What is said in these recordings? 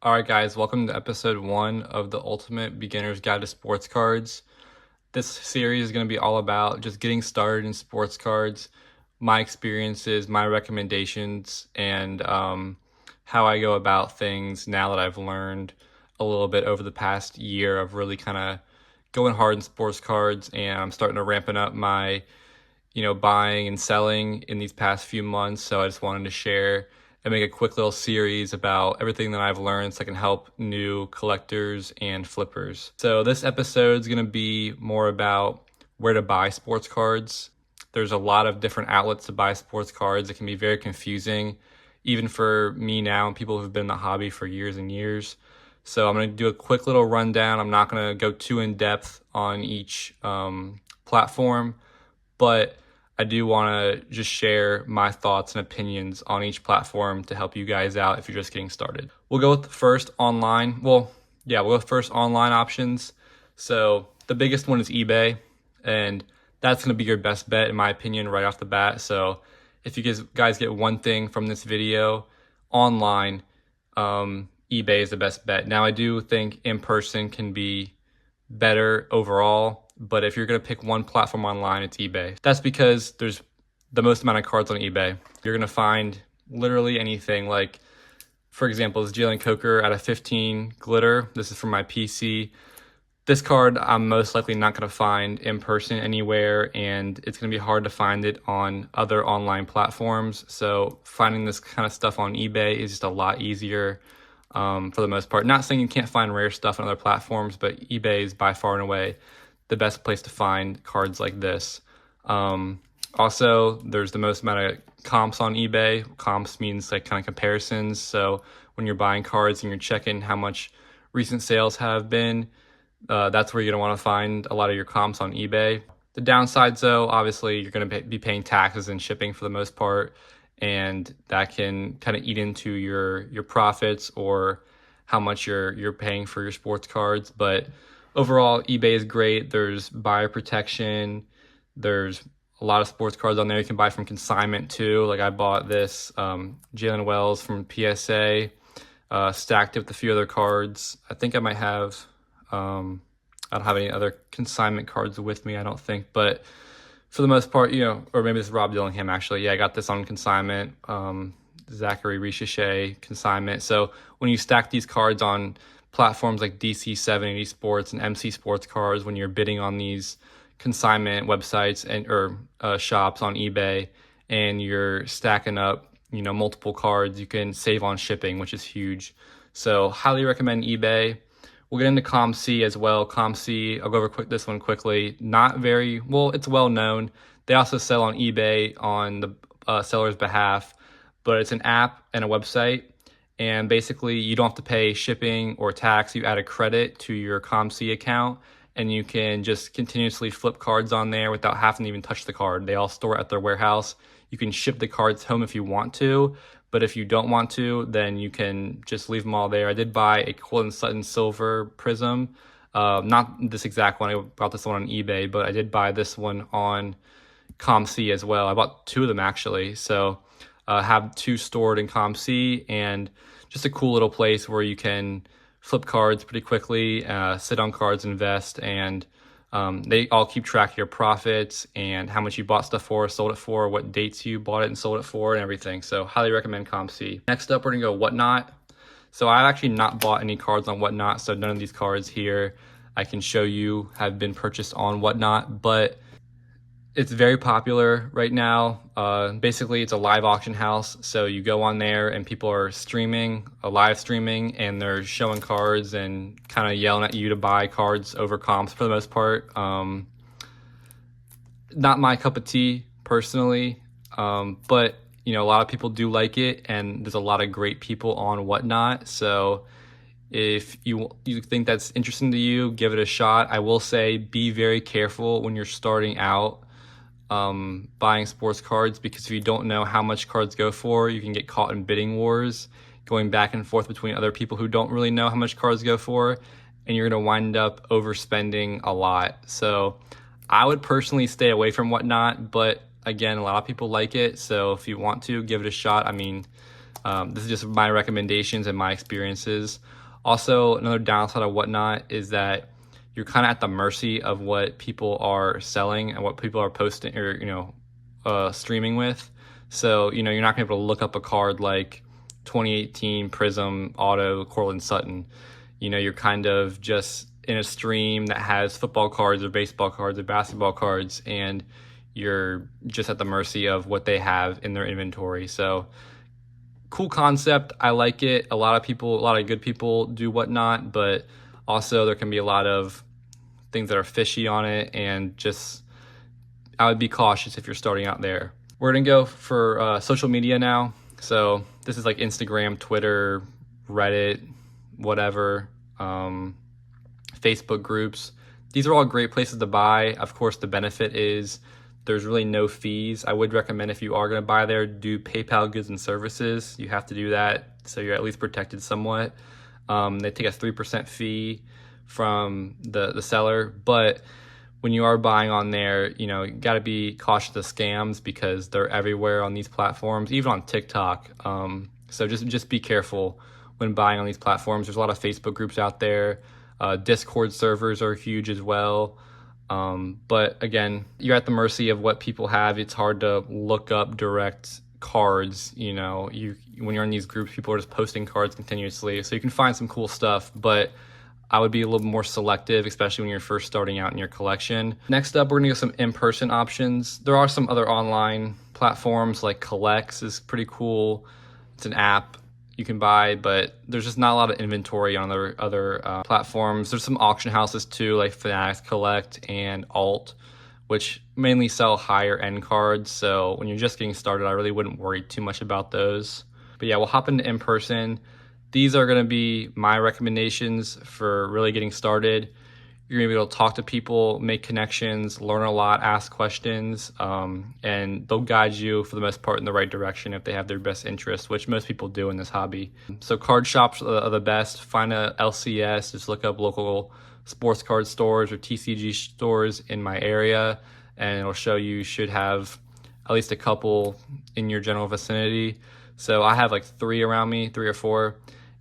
All right, guys, welcome to episode 1 of the Ultimate Beginner's Guide to Sports Cards. This series is going to be all about just getting started in sports cards, my experiences, my recommendations, and how I go about things now that I've learned a little bit over the past year of really kind of going hard in sports cards, and I'm starting to ramping up my buying and selling in these past few months. So I just wanted to share and make a quick little series about everything that I've learned so I can help new collectors and flippers. So this episode is going to be more about where to buy sports cards. There's a lot of different outlets to buy sports cards. It can be very confusing, even for me now and people who've been in the hobby for years and years. So I'm going to do a quick little rundown. I'm not going to go too in depth on each platform, but I do want to just share my thoughts and opinions on each platform to help you guys out if you're just getting started. We'll go with the first online. We'll go with first online options. So the biggest one is eBay, and that's going to be your best bet in my opinion right off the bat. So if you guys get one thing from this video, online, eBay is the best bet. Now I do think in person can be better overall, but if you're going to pick one platform online, it's eBay. That's because there's the most amount of cards on eBay. You're going to find literally anything. Like, for example, this Jalen Coker out of 15 glitter. This is from my PC. This card I'm most likely not going to find in person anywhere, and it's going to be hard to find it on other online platforms. So finding this kind of stuff on eBay is just a lot easier for the most part. Not saying you can't find rare stuff on other platforms, but eBay is by far and away the best place to find cards like this. Also, there's the most amount of comps on eBay. Comps means like kind of comparisons. So when you're buying cards and you're checking how much recent sales have been, that's where you're going to want to find a lot of your comps on eBay. The downsides, though, obviously you're going to be paying taxes and shipping for the most part, and that can kind of eat into your profits or how much you're paying for your sports cards. But overall, eBay is great. There's buyer protection. There's a lot of sports cards on there you can buy from consignment too. Like I bought this Jalen Wells from PSA, stacked it with a few other cards. I think I might have, I don't have any other consignment cards with me, I don't think. But for the most part, or maybe it's Rob Dillingham actually. Yeah, I got this on consignment. Zachary Richeche consignment. So when you stack these cards on platforms like DC780 Sports and MC Sports Cards, when you're bidding on these consignment websites or shops on eBay, and you're stacking up, multiple cards, you can save on shipping, which is huge. So highly recommend eBay. We'll get into ComC as well. ComC, I'll go over this one quickly. Not very well. It's well known. They also sell on eBay on the seller's behalf, but it's an app and a website. And basically, you don't have to pay shipping or tax. You add a credit to your ComC account, and you can just continuously flip cards on there without having to even touch the card. They all store it at their warehouse. You can ship the cards home if you want to, but if you don't want to, then you can just leave them all there. I did buy a Colin Sutton Silver Prism. Not this exact one. I bought this one on eBay, but I did buy this one on ComC as well. I bought two of them actually. So have two stored in ComC, and just a cool little place where you can flip cards pretty quickly, sit on cards, invest, and they all keep track of your profits and how much you bought stuff for, sold it for, what dates you bought it and sold it for, and everything. So highly recommend ComC. Next up, we're gonna go Whatnot. So I've actually not bought any cards on Whatnot, so none of these cards here I can show you have been purchased on Whatnot, but it's very popular right now. Basically, it's a live auction house. So you go on there and people are live streaming, and they're showing cards and kind of yelling at you to buy cards over comps for the most part. Not my cup of tea personally, but a lot of people do like it, and there's a lot of great people on Whatnot. So if you think that's interesting to you, give it a shot. I will say be very careful when you're starting out buying sports cards, because if you don't know how much cards go for, you can get caught in bidding wars, going back and forth between other people who don't really know how much cards go for, and you're going to wind up overspending a lot. So I would personally stay away from Whatnot, but again, a lot of people like it. So if you want to, give it a shot. I mean, This is just my recommendations and my experiences. Also, another downside of Whatnot is that you're kind of at the mercy of what people are selling and what people are posting or, streaming with. So, you're not going to be able to look up a card like 2018 Prism Auto Cortland Sutton. You're kind of just in a stream that has football cards or baseball cards or basketball cards, and you're just at the mercy of what they have in their inventory. So, cool concept. I like it. A lot of good people do Whatnot, but also there can be a lot of things that are fishy on it, and just I would be cautious if you're starting out there. We're gonna go for social media now. So this is like Instagram, Twitter, Reddit, whatever, Facebook groups. These are all great places to buy. Of course, the benefit is there's really no fees. I would recommend, if you are going to buy there, do PayPal goods and services. You have to do that so you're at least protected somewhat. They take a 3% fee from the seller, but when you are buying on there, you got to be cautious of scams because they're everywhere on these platforms, even on TikTok. So just be careful when buying on these platforms. There's a lot of Facebook groups out there. Discord servers are huge as well. But again, you're at the mercy of what people have. It's hard to look up direct cards. When you're in these groups, people are just posting cards continuously. So you can find some cool stuff, but I would be a little more selective, especially when you're first starting out in your collection. Next up, we're gonna get some in-person options. There are some other online platforms like Collects is pretty cool. It's an app you can buy, but there's just not a lot of inventory on other platforms. There's some auction houses too, like Fanatics Collect and Alt, which mainly sell higher end cards. So when you're just getting started, I really wouldn't worry too much about those. But yeah, we'll hop into in-person. These are going to be my recommendations for really getting started. You're going to be able to talk to people, make connections, learn a lot, ask questions, and they'll guide you for the most part in the right direction if they have their best interests, which most people do in this hobby. So card shops are the best. Find a LCS, just look up local sports card stores or TCG stores in my area, and it'll show you should have at least a couple in your general vicinity. So I have like 3 around me, 3 or 4,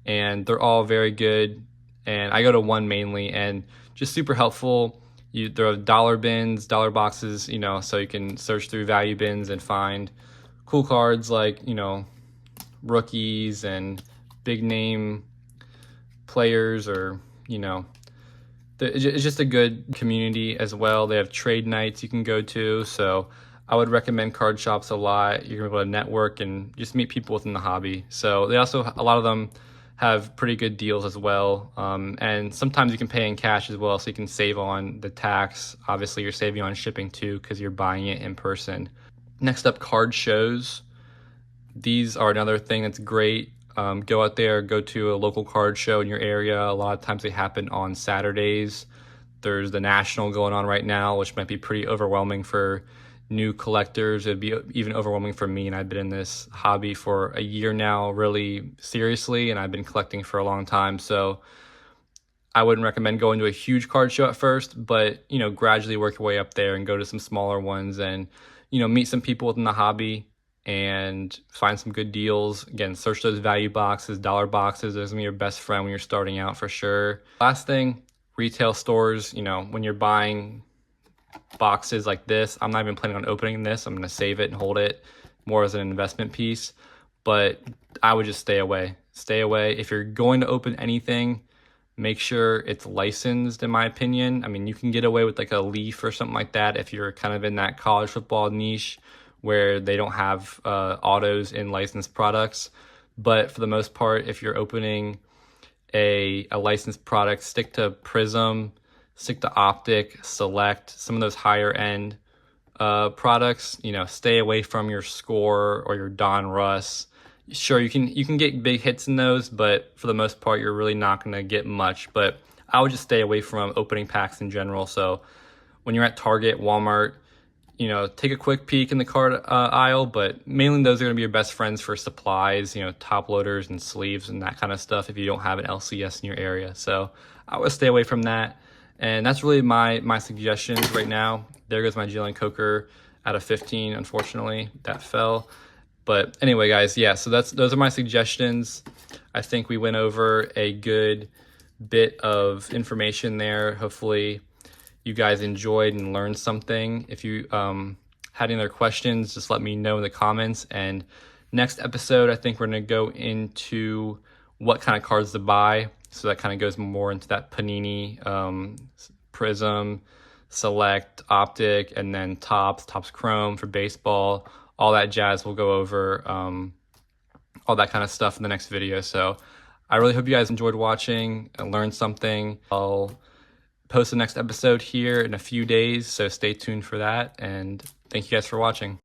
and they're all very good. And I go to one mainly, and just super helpful. There are dollar bins, dollar boxes, so you can search through value bins and find cool cards like, rookies and big name players, or, it's just a good community as well. They have trade nights you can go to. So I would recommend card shops a lot. You're gonna be able to network and just meet people within the hobby. So they also, a lot of them have pretty good deals as well. And sometimes you can pay in cash as well, so you can save on the tax. Obviously, you're saving on shipping too because you're buying it in person. Next up, card shows. These are another thing that's great. Go out there, go to a local card show in your area. A lot of times they happen on Saturdays. There's the National going on right now, which might be pretty overwhelming for new collectors. It'd be even overwhelming for me, and I've been in this hobby for a year now, really seriously, and I've been collecting for a long time. So I wouldn't recommend going to a huge card show at first, but gradually work your way up there and go to some smaller ones, and meet some people within the hobby and find some good deals. Again, search those value boxes, dollar boxes. Those are gonna be your best friend when you're starting out for sure. Last thing, retail stores. When you're buying boxes like this, I'm not even planning on opening this. I'm going to save it and hold it more as an investment piece, but I would just stay away. If you're going to open anything, make sure it's licensed, in my opinion. I mean, you can get away with like a Leaf or something like that if you're kind of in that college football niche where they don't have autos in licensed products. But for the most part, if you're opening a licensed product, stick to Prism, stick to Optic, Select, some of those higher end products. Stay away from your Score or your Don Russ. Sure, you can get big hits in those, but for the most part, you're really not going to get much. But I would just stay away from opening packs in general. So when you're at Target, Walmart, take a quick peek in the card aisle, but mainly those are going to be your best friends for supplies, top loaders and sleeves and that kind of stuff if you don't have an LCS in your area. So I would stay away from that. And that's really my suggestions right now. There goes my Jalen Coker out of 15. Unfortunately, that fell. But anyway, guys, yeah, so those are my suggestions. I think we went over a good bit of information there. Hopefully you guys enjoyed and learned something. If you had any other questions, just let me know in the comments. And next episode, I think we're going to go into what kind of cards to buy. So that kind of goes more into that Panini, Prism, Select, Optic, and then Topps Chrome for baseball. All that jazz we'll go over, all that kind of stuff in the next video. So I really hope you guys enjoyed watching and learned something. I'll post the next episode here in a few days, so stay tuned for that. And thank you guys for watching.